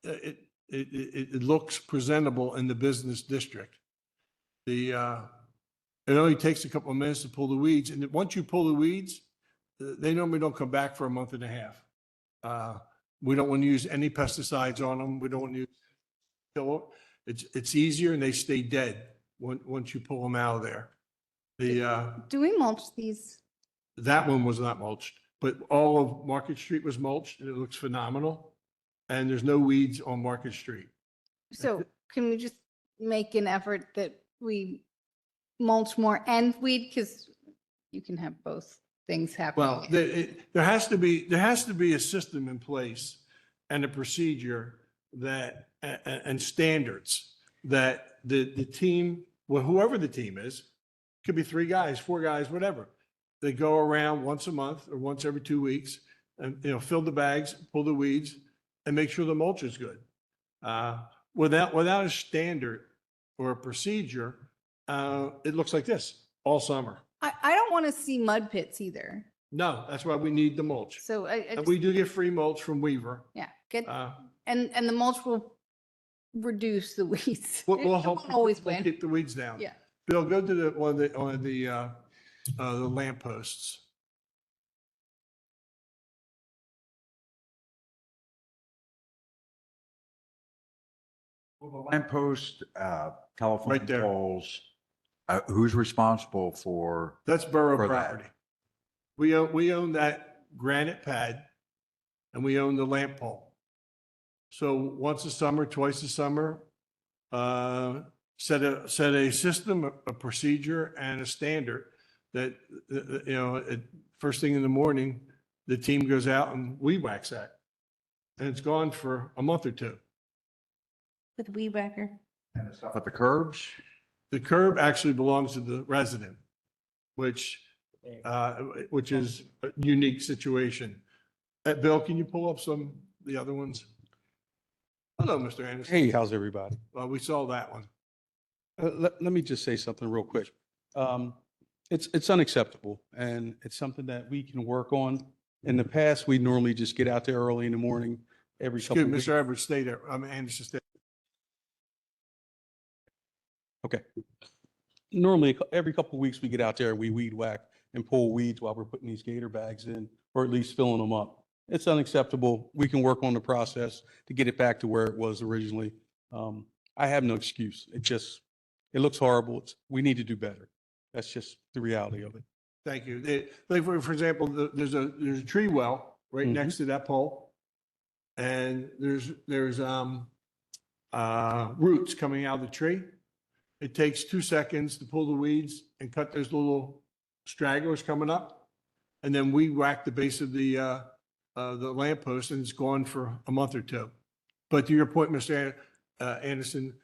Speaker 1: it looks presentable in the business district. It only takes a couple of minutes to pull the weeds, and once you pull the weeds, they normally don't come back for a month and a half. We don't want to use any pesticides on them. We don't want to use, it's easier and they stay dead once you pull them out of there.
Speaker 3: Do we mulch these?
Speaker 1: That one was not mulched, but all of Market Street was mulched and it looks phenomenal. And there's no weeds on Market Street.
Speaker 3: So can we just make an effort that we mulch more and weed? Because you can have both things happen.
Speaker 1: Well, there has to be a system in place and a procedure that, and standards that the team, well, whoever the team is, could be 3 guys, 4 guys, whatever. They go around once a month or once every 2 weeks and, fill the bags, pull the weeds and make sure the mulch is good. Without a standard or a procedure, it looks like this all summer.
Speaker 3: I don't want to see mud pits either.
Speaker 1: No, that's why we need the mulch.
Speaker 3: So
Speaker 1: And we do get free mulch from Weaver.
Speaker 3: yeah, get And the mulch will reduce the weeds.
Speaker 1: We'll
Speaker 3: It won't
Speaker 1: help
Speaker 3: always
Speaker 1: we'll
Speaker 3: win.
Speaker 1: keep the weeds down.
Speaker 3: Yeah.
Speaker 1: Bill, go to one of the lamp posts.
Speaker 2: Well, the lamppost, telephone
Speaker 1: Right there.
Speaker 2: poles, who's responsible for?
Speaker 1: That's borough
Speaker 2: For that.
Speaker 1: property. We own that granite pad and we own the lamp pole. So once a summer, twice a summer, set a system, a procedure and a standard that, you know, first thing in the morning, the team goes out and weed whacks that. And it's gone for a month or two.
Speaker 3: With weed whacker.
Speaker 2: And the stuff at the curbs?
Speaker 1: The curb actually belongs to the resident, which is a unique situation. Bill, can you pull up the other ones? Hello, Mr. Anderson.
Speaker 13: Hey, how's everybody?
Speaker 1: We saw that one.
Speaker 13: Let me just say something real quick. It's unacceptable and it's something that we can work on. In the past, we normally just get out there early in the morning, every couple
Speaker 1: Excuse
Speaker 13: of
Speaker 1: me,
Speaker 13: weeks.
Speaker 1: Mr. Edwards, stay there. Anderson, stay.
Speaker 13: Okay. Normally, every couple of weeks, we get out there and we weed whack and pull weeds while we're putting these gator bags in, or at least filling them up. It's unacceptable. We can work on the process to get it back to where it was originally. I have no excuse. It looks horrible. We need to do better. That's just the reality of it.
Speaker 1: Thank you. Like, for example, there's a tree well right
Speaker 13: Mhm.
Speaker 1: next to that pole. And there's roots coming out of the tree. It takes 2 seconds to pull the weeds and cut those little stragglers coming up. And then we whack the base of the lamppost and it's gone for a month or two. But to your point, Mr. Anderson,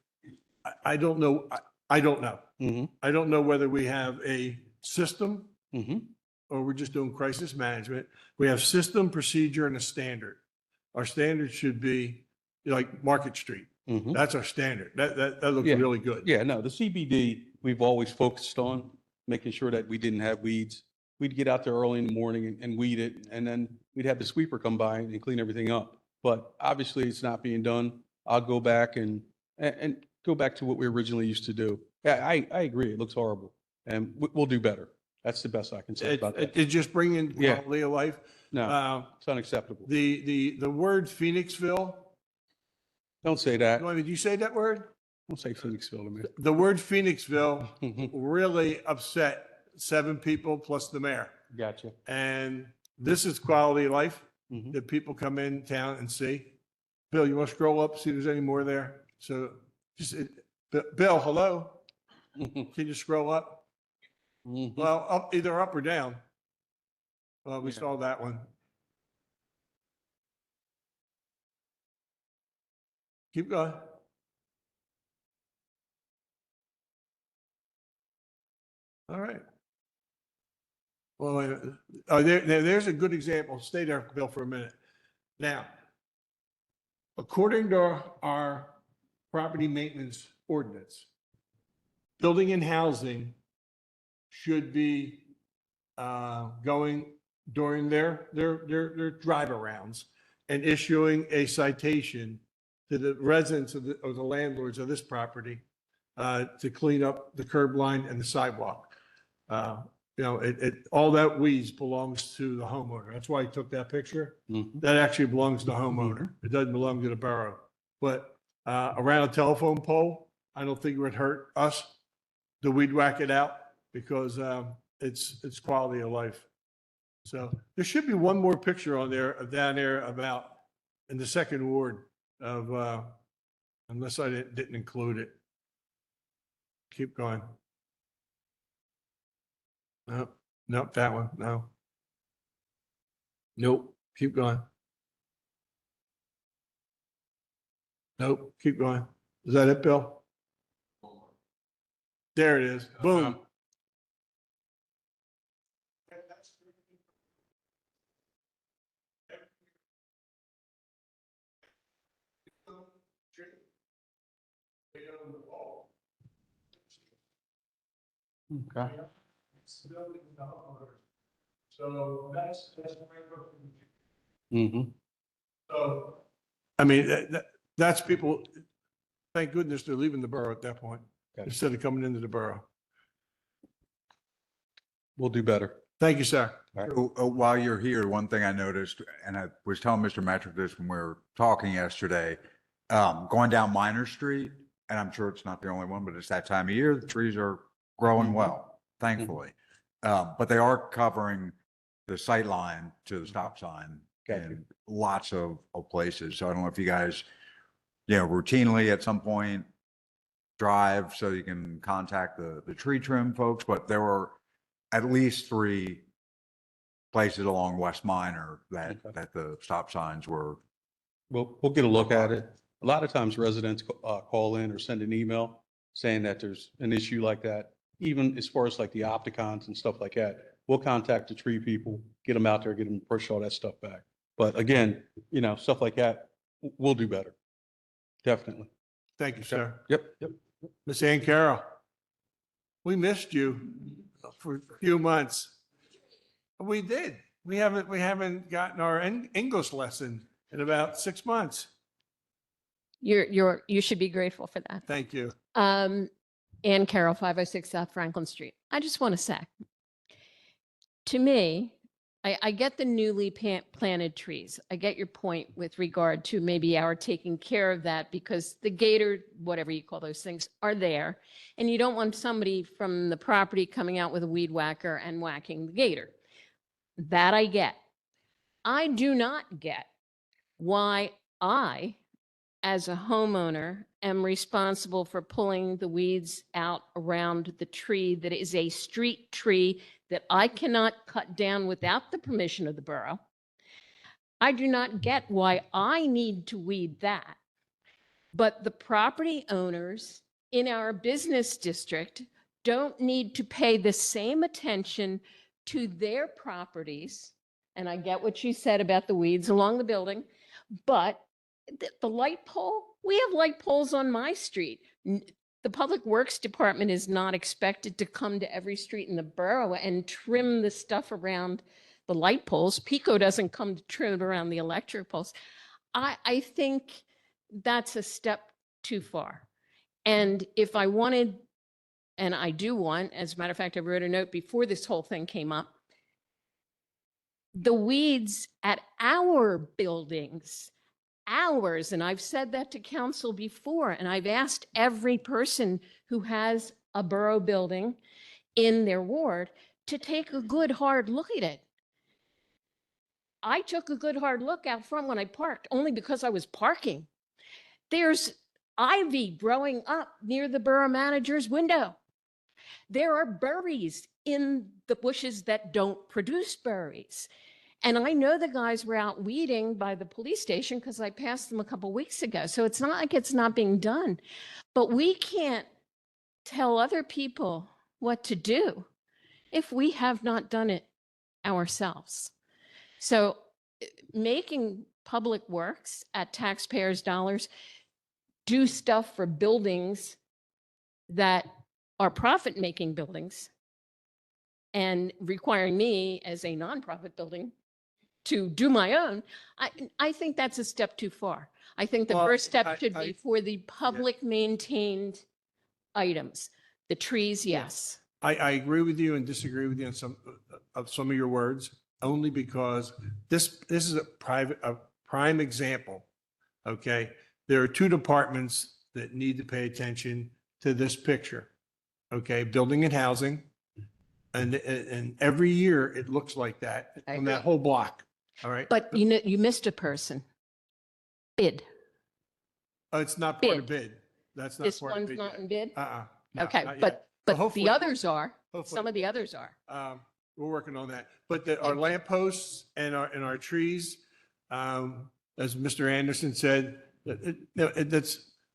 Speaker 1: I don't know. I don't know.
Speaker 13: Mhm.
Speaker 1: I don't know whether we have a system
Speaker 13: Mhm.
Speaker 1: or we're just doing crisis management. We have system, procedure, and a standard. Our standard should be like Market Street.
Speaker 13: Mhm.
Speaker 1: That's our standard. That looks
Speaker 13: Yeah.
Speaker 1: really good.
Speaker 13: Yeah, no, the CBD, we've always focused on making sure that we didn't have weeds. We'd get out there early in the morning and weed it, and then we'd have the sweeper come by and clean everything up. But obviously, it's not being done. I'll go back and go back to what we originally used to do. Yeah, I agree. It looks horrible, and we'll do better. That's the best I can say about that.
Speaker 1: It just bring in
Speaker 13: Yeah.
Speaker 1: quality of life.
Speaker 13: No, it's unacceptable.
Speaker 1: The word Phoenixville,
Speaker 13: Don't say that.
Speaker 1: did you say that word?
Speaker 13: Don't say Phoenixville to me.
Speaker 1: The word Phoenixville
Speaker 13: Mhm.
Speaker 1: really upset 7 people plus the mayor.
Speaker 13: Gotcha.
Speaker 1: And this is quality of life
Speaker 13: Mhm.
Speaker 1: that people come in town and see. Bill, you want to scroll up, see if there's any more there? So just, Bill, hello? Can you scroll up?
Speaker 13: Mhm.
Speaker 1: Well, either up or down. Well, we
Speaker 13: Yeah.
Speaker 1: saw that one. Keep going. All right. Well, there's a good example. Stay there, Bill, for a minute. Now, according to our property maintenance ordinance, building and housing should be going during their drive arounds and issuing a citation to the residents of the landlords of this property to clean up the curb line and the sidewalk. You know, all that weeds belongs to the homeowner. That's why I took that picture.
Speaker 13: Mhm.
Speaker 1: That actually belongs to the homeowner. It doesn't belong to the borough. But around a telephone pole, I don't think it would hurt us to weed whack it out because it's quality of life. So there should be one more picture on there, down there about in the second ward of, unless I didn't include it. Keep going. Nope, nope, that one, no. Nope, keep going. Nope, keep going. Is that it, Bill? There it is. Boom.
Speaker 13: Okay.
Speaker 1: So that's.
Speaker 13: Mhm.
Speaker 1: So I mean, that's people, thank goodness they're leaving the borough at that point,
Speaker 13: Okay.
Speaker 1: instead of coming into the borough.
Speaker 13: We'll do better.
Speaker 1: Thank you, sir.
Speaker 2: So, while you're here, one thing I noticed, and I was telling Mr. Metric this when we were talking yesterday, going down Minor Street, and I'm sure it's not the only one, but it's that time of year, the trees are growing well, thankfully. But they are covering the sight line to the stop sign
Speaker 13: Gotcha.
Speaker 2: in lots of places. So I don't know if you guys, routinely at some point drive so you can contact the tree trim folks, but there were at least 3 places along West Minor that the stop signs were.
Speaker 13: We'll get a look at it. A lot of times residents call in or send an email saying that there's an issue like that. Even as far as like the Opticons and stuff like that, we'll contact the tree people, get them out there, get them to push all that stuff back. But again, stuff like that, we'll do better. Definitely.
Speaker 1: Thank you, sir.
Speaker 13: Yep.
Speaker 1: Miss Ann Carroll, we missed you for a few months. We did. We haven't gotten our English lesson in about 6 months.
Speaker 14: You should be grateful for that.
Speaker 1: Thank you.
Speaker 14: Ann Carroll, 506 South Franklin Street. I just want to say, to me, I get the newly planted trees. I get your point with regard to maybe our taking care of that because the gator, whatever you call those things, are there. And you don't want somebody from the property coming out with a weed whacker and whacking the gator. That I get. I do not get why I, as a homeowner, am responsible for pulling the weeds out around the tree that is a street tree that I cannot cut down without the permission of the borough. I do not get why I need to weed that. But the property owners in our business district don't need to pay the same attention to their properties. And I get what you said about the weeds along the building, but the light pole, we have light poles on my street. The Public Works Department is not expected to come to every street in the borough and trim the stuff around the light poles. PICO doesn't come to trim around the electric poles. I think that's a step too far. And if I wanted, and I do want, as a matter of fact, I wrote a note before this whole thing came up, the weeds at our buildings, ours, and I've said that to council before, and I've asked every person who has a borough building in their ward to take a good hard look at it. I took a good hard look out front when I parked, only because I was parking. There's ivy growing up near the borough manager's window. There are berries in the bushes that don't produce berries. And I know the guys were out weeding by the police station because I passed them a couple weeks ago. So it's not like it's not being done. But we can't tell other people what to do if we have not done it ourselves. So making Public Works at taxpayers' dollars do stuff for buildings that are profit-making buildings and requiring me as a nonprofit building to do my own, I think that's a step too far. I think the
Speaker 1: Well,
Speaker 14: first step
Speaker 1: I-
Speaker 14: should be for the public maintained items. The trees, yes.
Speaker 1: I agree with you and disagree with you on some of your words, only because this is a prime example. Okay, there are 2 departments that need to pay attention to this picture. Okay, building and housing, and every year it looks like that
Speaker 14: I
Speaker 1: on that
Speaker 14: agree.
Speaker 1: whole block. All right,
Speaker 14: But you know, you missed a person. Bid.
Speaker 1: oh, it's not part of bid. That's not
Speaker 14: This
Speaker 1: part of
Speaker 14: one's
Speaker 1: bid.
Speaker 14: not
Speaker 1: yet.
Speaker 14: in bid?
Speaker 1: No,
Speaker 14: Okay,
Speaker 1: not yet.
Speaker 14: but
Speaker 1: hopefully-
Speaker 14: the others are.
Speaker 1: hopefully-
Speaker 14: Some of the others are.
Speaker 1: We're working on that. But our lamp posts and our trees, as Mr. Anderson said,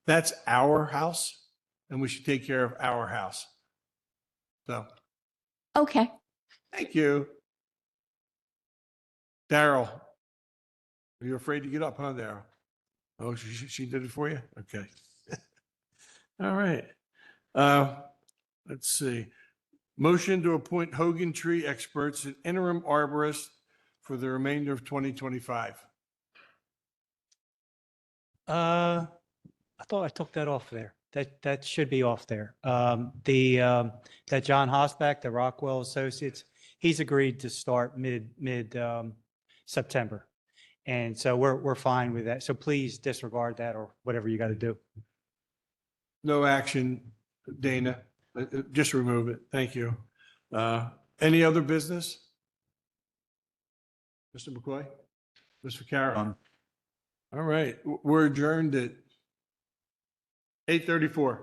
Speaker 1: that's our house and we should take care of our house. So,
Speaker 14: Okay.
Speaker 1: thank you. Daryl, are you afraid to get up, huh, Daryl? Oh, she did it for you? Okay. All right. Let's see. Motion to appoint Hogan Tree Experts and interim arborist for the remainder of 2025.
Speaker 6: I thought I took that off there. That should be off there. That John Hosback, the Rockwell Associates, he's agreed to start mid September. And so we're fine with that. So please disregard that or whatever you got to do.
Speaker 1: No action, Dana. Just remove it. Thank you. Any other business? Mr. McCoy? Mr. Carroll?
Speaker 2: None.
Speaker 1: All right, we're adjourned at 8:34.